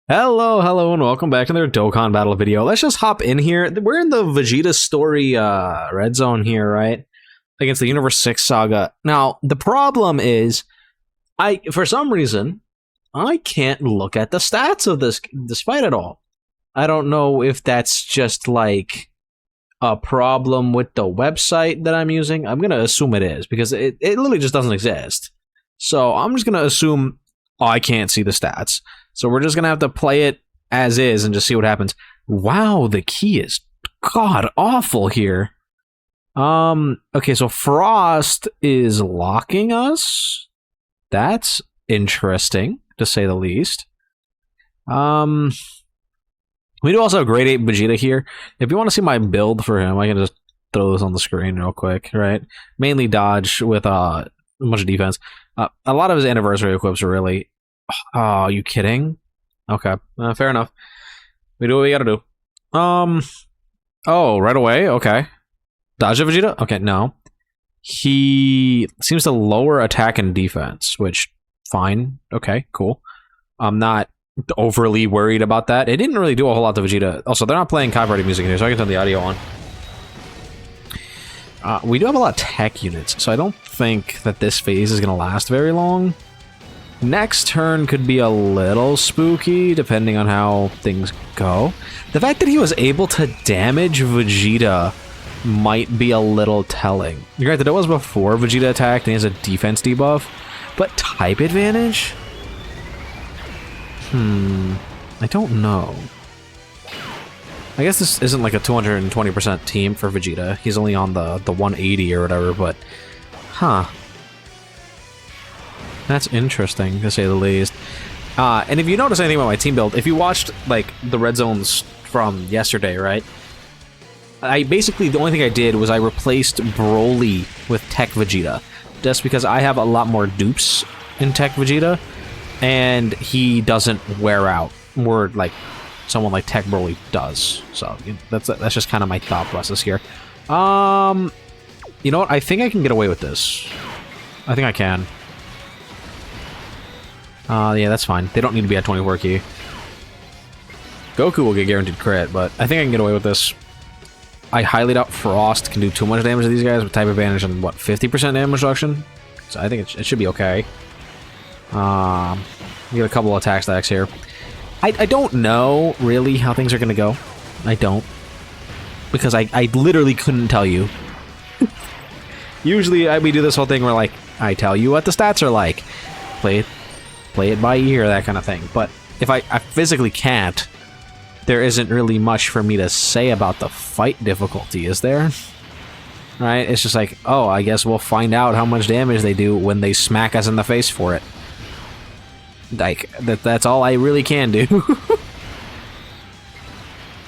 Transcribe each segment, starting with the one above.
Hello, and welcome back to another Dokkan battle video. Let's just hop in here. We're in the Vegeta story red zone here, right? Against the Universe 6 Saga. Now, the problem is, for some reason, I can't look at the stats of this fight at all. I don't know if that's just like a problem with the website that I'm using. I'm gonna assume it is, because it literally just doesn't exist. So I'm just gonna assume I can't see the stats. So we're just gonna have to play it as is and just see what happens. Wow, the key is god awful here. Okay, so Frost is locking us. That's interesting, to say the least. We do also have grade 8 Vegeta here. If you want to see my build for him, I can just throw this on the screen real quick, right? Mainly dodge with a bunch of defense. A lot of his anniversary equips are really... Oh, are you kidding? Okay, fair enough. We do what we gotta do. Oh, right away? Okay. Dodge of Vegeta? Okay, no. He seems to lower attack and defense, which, fine. Okay, cool. I'm not overly worried about that. It didn't really do a whole lot to Vegeta. Also, they're not playing copyrighted music in here, so I can turn the audio on. We do have a lot of tech units, so I don't think that this phase is going to last very long. Next turn could be a little spooky, depending on how things go. The fact that he was able to damage Vegeta might be a little telling. Granted, it was before Vegeta attacked and he has a defense debuff, but type advantage? I don't know. I guess this isn't like a 220% team for Vegeta. He's only on the 180 or whatever, but... Huh. That's interesting, to say the least. And if you notice anything about my team build, if you watched, like, the Red Zones from yesterday, right? I basically, the only thing I did was I replaced Broly with Tech Vegeta. Just because I have a lot more dupes in Tech Vegeta, and he doesn't wear out more like someone like Tech Broly does. So, that's just kind of my thought process here. You know what? I think I can get away with this. I think I can. Yeah, that's fine. They don't need to be at 24 key. Goku will get guaranteed crit, but I think I can get away with this. I highly doubt Frost can do too much damage to these guys with type advantage and, what, 50% damage reduction? So I think it should be okay. We get a couple of attack stacks here. I don't know, really, how things are going to go. I don't. Because I literally couldn't tell you. Usually, we do this whole thing where, like, I tell you what the stats are like. Play it by ear, that kind of thing. But if I physically can't, there isn't really much for me to say about the fight difficulty, is there? Right? It's just like, oh, I guess we'll find out how much damage they do when they smack us in the face for it. Like, that's all I really can do.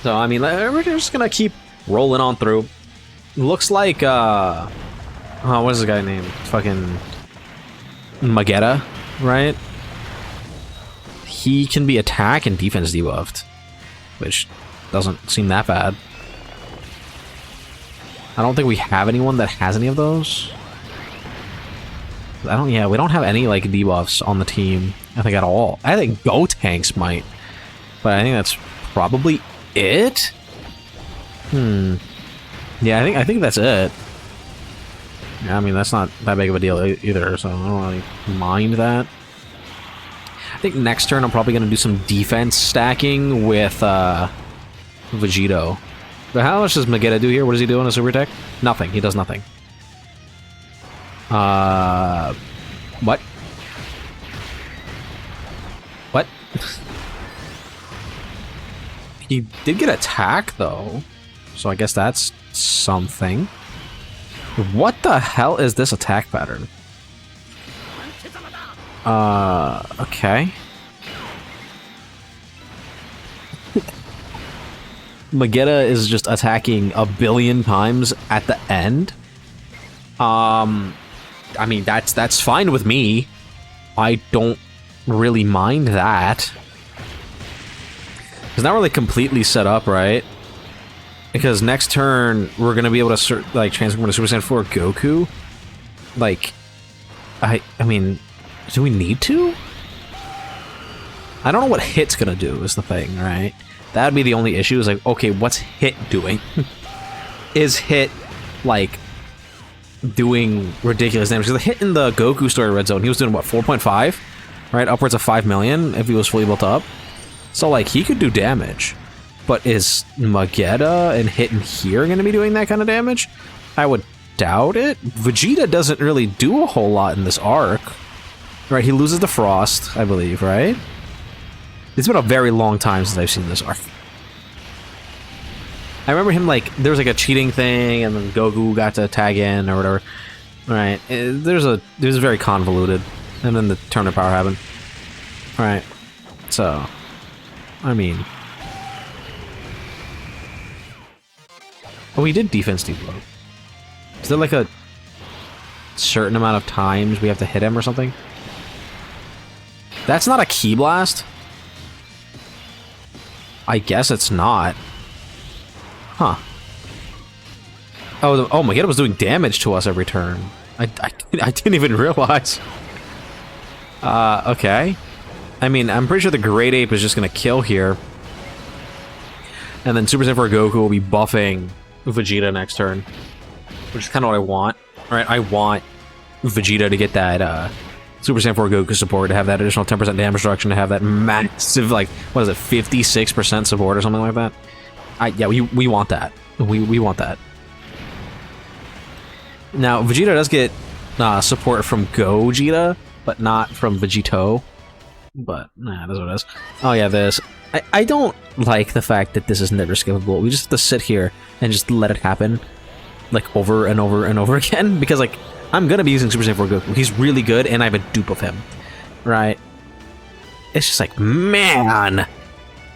So, I mean, we're just gonna keep rolling on through. Looks like, oh, what is this guy named? Fucking... Vegeta, right? He can be attack and defense debuffed, which doesn't seem that bad. I don't think we have anyone that has any of those. Yeah, we don't have any, like, debuffs on the team, I think, at all. I think Gotenks might, but I think that's probably it? Yeah, I think that's it. Yeah, I mean, that's not that big of a deal either, so I don't really mind that. I think next turn I'm probably going to do some defense stacking with Vegito. But how much does Vegeta do here? What does he do on a super attack? Nothing. He does nothing. What? What? He did get attack, though. So I guess that's something. What the hell is this attack pattern? Okay. Vegeta is just attacking a billion times at the end. I mean, that's fine with me. I don't really mind that. It's not really completely set up, right? Because next turn, we're going to be able to, like, transform to Super Saiyan 4 Goku. Like, I mean, do we need to? I don't know what hit's gonna do is the thing, right? That'd be the only issue, is like, okay, what's hit doing? Is hit, like, doing ridiculous damage? Because the hit in the Goku story Red Zone, he was doing, what, 4.5? Right? Upwards of 5 million if he was fully built up. So, like, he could do damage. But is Vegeta and hit in here gonna be doing that kind of damage? I would doubt it. Vegeta doesn't really do a whole lot in this arc. Right, he loses the Frost, I believe, right? It's been a very long time since I've seen this arc. I remember him, like, there was like a cheating thing, and then Goku got to tag in or whatever. Right, it was very convoluted, and then the turn of power happened. Right, so, I mean, oh, he did defense debuff. Is there like a certain amount of times we have to hit him or something? That's not a Ki Blast? I guess it's not. Huh. Oh, my God, it was doing damage to us every turn. I didn't even realize. Okay. I mean, I'm pretty sure the Great Ape is just gonna kill here. And then Super Saiyan 4 Goku will be buffing Vegeta next turn. Which is kind of what I want. Right, I want Vegeta to get that, Super Saiyan 4 Goku support, to have that additional 10% damage reduction, to have that massive, like, what is it, 56% support or something like that? Yeah, we want that. We want that. Now, Vegeta does get support from Gogeta, but not from Vegeto. But, nah, that's what it is. Oh yeah, this. I don't like the fact that this is never skippable. We just have to sit here and just let it happen, like, over and over and over again, because, like, I'm gonna be using Super Saiyan 4 Goku. He's really good, and I have a dupe of him. Right? It's just like, man,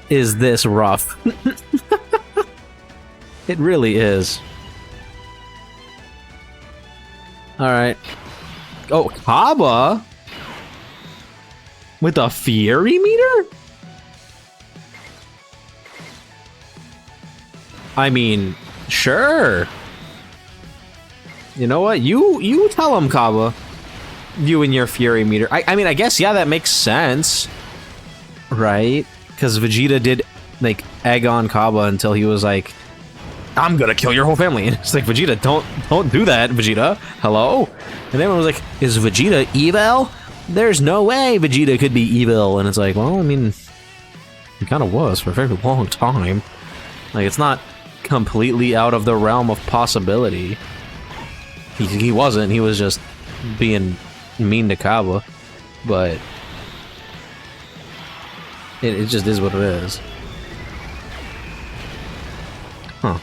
is this rough. It really is. Alright. Oh, Kaba? With a Fury Meter? I mean, sure. You know what? You tell him, Kaba. You and your Fury Meter. I mean, I guess, yeah, that makes sense. Right? Because Vegeta did, like, egg on Kaba until he was like, I'm gonna kill your whole family. And it's like, Vegeta, don't do that, Vegeta. Hello? And everyone was like, is Vegeta evil? There's no way Vegeta could be evil. And it's like, well, I mean, he kind of was for a very long time. Like, it's not completely out of the realm of possibility. He wasn't. He was just being mean to Kaba. But it just is what it is. Huh.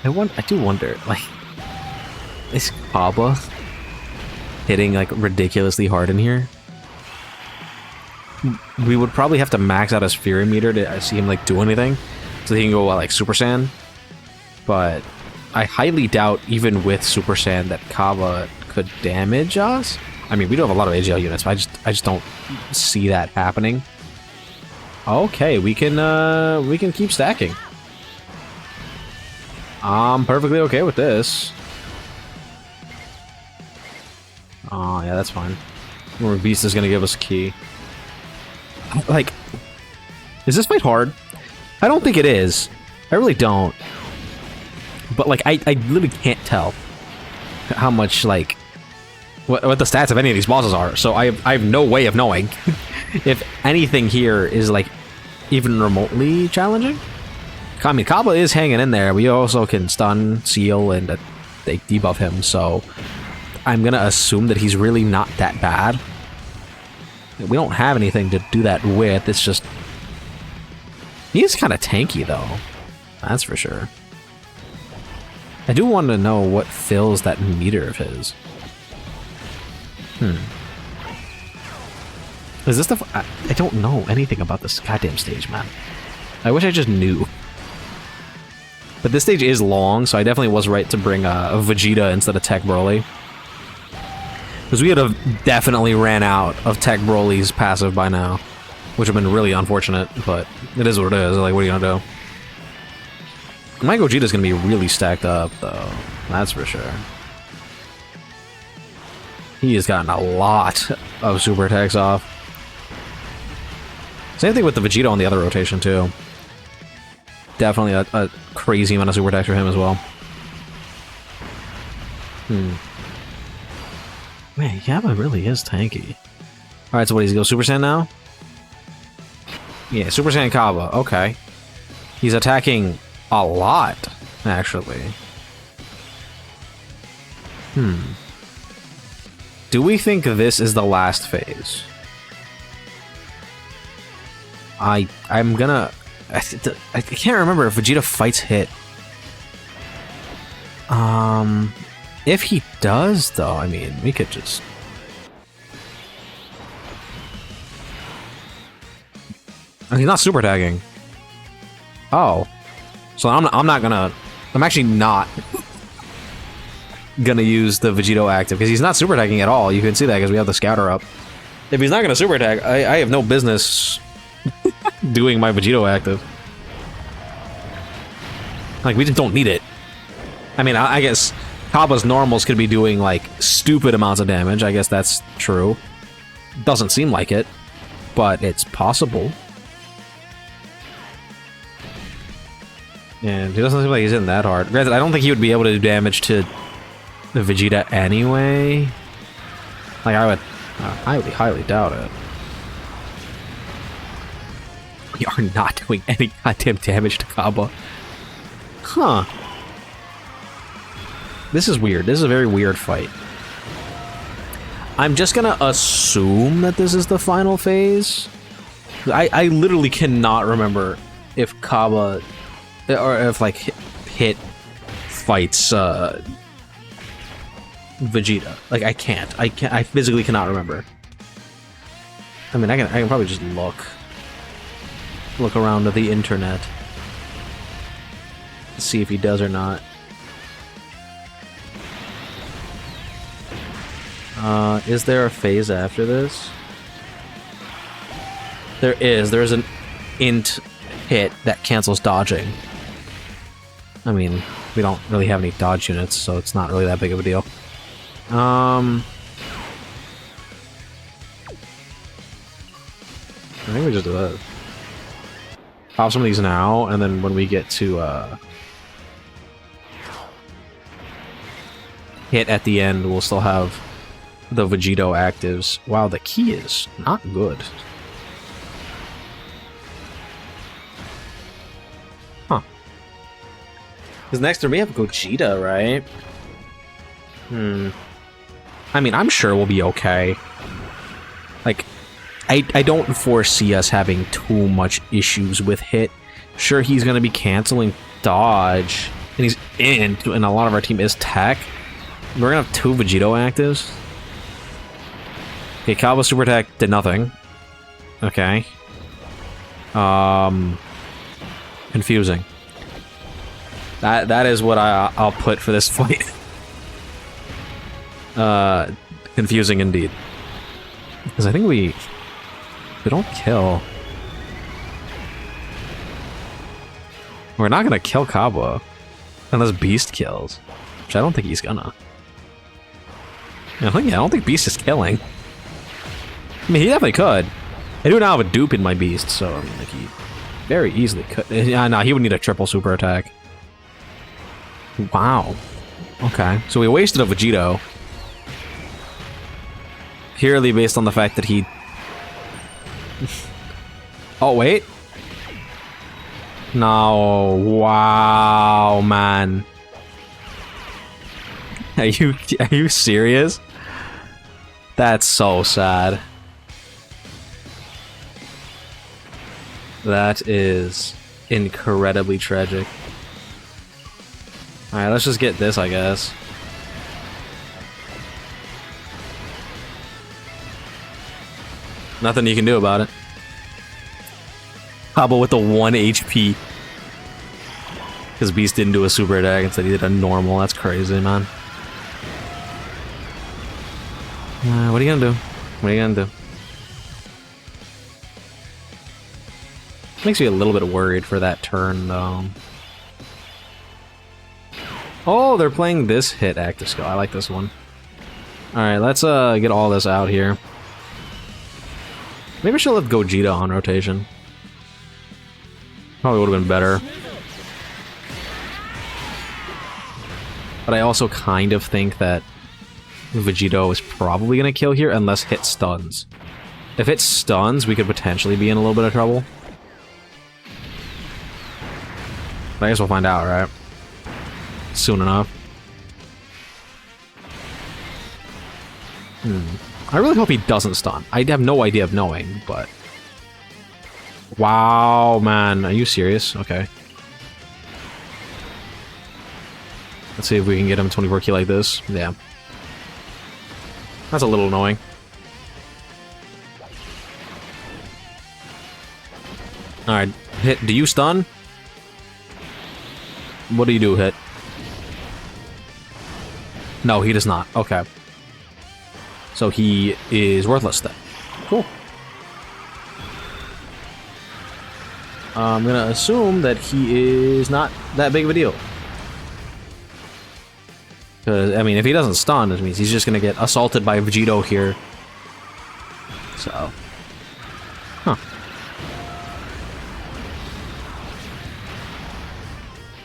I do wonder, like, is Kaba hitting, like, ridiculously hard in here? We would probably have to max out his Fury Meter to see him, like, do anything, so he can go, like, Super Saiyan. But I highly doubt, even with Super Saiyan, that Kaba could damage us. I mean, we do have a lot of AGL units, but I just don't see that happening. Okay, we can keep stacking. I'm perfectly okay with this. Oh, yeah, that's fine. Or Beast is gonna give us a key. Like, is this fight hard? I don't think it is. I really don't. But, like, I literally can't tell how much, like, what the stats of any of these bosses are. So I have no way of knowing if anything here is, like, even remotely challenging. I mean, Kaba is hanging in there. We also can stun, seal, and they debuff him, so I'm gonna assume that he's really not that bad. We don't have anything to do that with. It's just, he is kind of tanky, though. That's for sure. I do want to know what fills that meter of his. Is this the... I don't know anything about this goddamn stage, man. I wish I just knew. But this stage is long, so I definitely was right to bring a Vegeta instead of Tech Broly. Because we would have definitely ran out of Tech Broly's passive by now. Which would have been really unfortunate, but it is what it is. Like, what are you gonna do? My Gogeta's gonna be really stacked up, though. That's for sure. He has gotten a lot of super attacks off. Same thing with the Vegeta on the other rotation, too. Definitely a crazy amount of super attacks for him as well. Man, Yaba really is tanky. Alright, so what, does he go Super Saiyan now? Yeah, Super Saiyan Kaba, okay. He's attacking a lot, actually. Do we think this is the last phase? I'm gonna... I can't remember if Vegeta fights Hit. If he does, though, I mean, we could just... Oh, he's not super tagging. Oh. So I'm not gonna... I'm actually not gonna use the Vegito active, because he's not super tagging at all. You can see that because we have the scouter up. If he's not gonna super tag, I have no business doing my Vegito active. Like, we just don't need it. I mean, I guess Kaba's normals could be doing, like, stupid amounts of damage. I guess that's true. Doesn't seem like it, but it's possible. And he doesn't seem like he's hitting that hard. Granted, I don't think he would be able to do damage to the Vegeta anyway. Like, I would highly doubt it. We are not doing any goddamn damage to Kaba. Huh. This is weird. This is a very weird fight. I'm just gonna assume that this is the final phase. I literally cannot remember if Kaba... or if, like, Hit fights, Vegeta. Like, I can't. I physically cannot remember. I mean, I can probably just look around at the internet to see if he does or not. Is there a phase after this? There is. There's an int hit that cancels dodging. I mean, we don't really have any dodge units, so it's not really that big of a deal. I think we just do that. Pop some of these now, and then when we get to Hit at the end, we'll still have the Vegito actives. Wow, the key is not good. Huh. Because next to me, we have Gogeta, right? I mean, I'm sure we'll be okay. Like, I don't foresee us having too much issues with Hit. Sure, he's going to be canceling dodge, and he's in, and a lot of our team is tech. We're going to have 2 Vegito actives. Okay, Calva super attack did nothing. Okay. Confusing. That is what I'll put for this fight. Confusing indeed. Because I think we don't kill. We're not gonna kill Kaba unless Beast kills, which I don't think he's gonna. I don't think Beast is killing. I mean, he definitely could. I do now have a dupe in my Beast, so I mean, like, he very easily could. Yeah, no, he would need a triple super attack. Wow. Okay, so we wasted a Vegito. Purely based on the fact that he... Oh, wait. No, wow, man. Are you serious? That's so sad. That is incredibly tragic. Alright, let's just get this, I guess. Nothing you can do about it. Kaba with the 1 HP. Because Beast didn't do a super attack, instead he did a normal. That's crazy, man. What are you gonna do? What are you gonna do? Makes me a little bit worried for that turn, though. Oh, they're playing this hit active skill. I like this one. Alright, let's get all this out here. Maybe I should have Gogeta on rotation. Probably would have been better. But I also kind of think that Vegito is probably going to kill here unless hit stuns. If it stuns, we could potentially be in a little bit of trouble. But I guess we'll find out, right? Soon enough. I really hope he doesn't stun. I have no idea of knowing, but... Wow, man. Are you serious? Okay. Let's see if we can get him 24 key like this. Yeah. That's a little annoying. Alright, Hit, do you stun? What do you do, Hit? No, he does not. Okay. So he is worthless then. Cool. I'm gonna assume that he is not that big of a deal. Because, I mean, if he doesn't stun, it means he's just gonna get assaulted by Vegito here. So. Huh.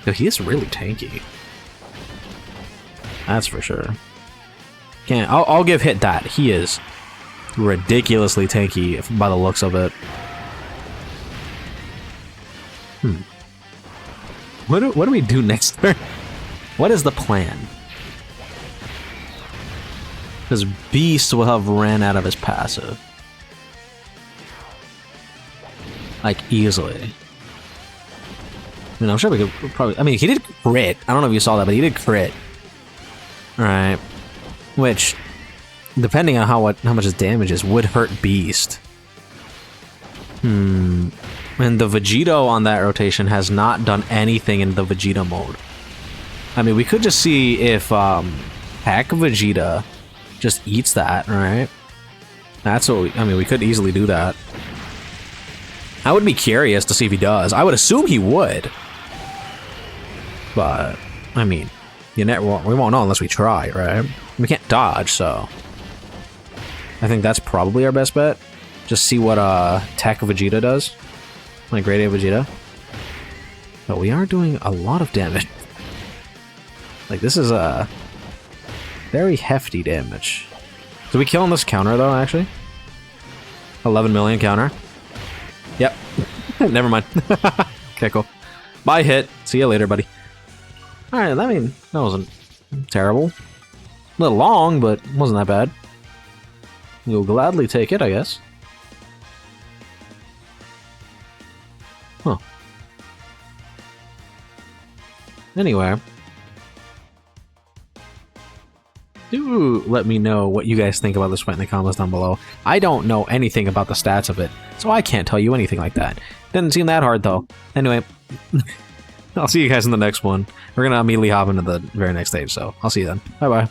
Yo, he is really tanky. That's for sure. Can't. I'll give Hit that. He is ridiculously tanky by the looks of it. What do we do next turn? What is the plan? Because Beast will have ran out of his passive. Like, easily. I mean, I'm sure we could probably... I mean, he did crit. I don't know if you saw that, but he did crit. Alright. Which, depending on how much his damage is, would hurt Beast. And the Vegito on that rotation has not done anything in the Vegeta mode. I mean, we could just see if Pack Vegeta just eats that, right? That's what I mean, we could easily do that. I would be curious to see if he does. I would assume he would. But, I mean, we won't know unless we try, right? We can't dodge, so... I think that's probably our best bet. Just see what Tech Vegeta does. Like Great A Vegeta. But we are doing a lot of damage. Like, this is a very hefty damage. Did we kill on this counter, though, actually? 11 million counter. Yep. Never mind. Okay, cool. Bye, Hit. See you later, buddy. Alright, I mean, that wasn't terrible. A little long, but wasn't that bad. You'll gladly take it, I guess. Huh. Anyway. Do let me know what you guys think about this fight in the comments down below. I don't know anything about the stats of it, so I can't tell you anything like that. Didn't seem that hard, though. Anyway, I'll see you guys in the next one. We're gonna immediately hop into the very next stage, so I'll see you then. Bye-bye.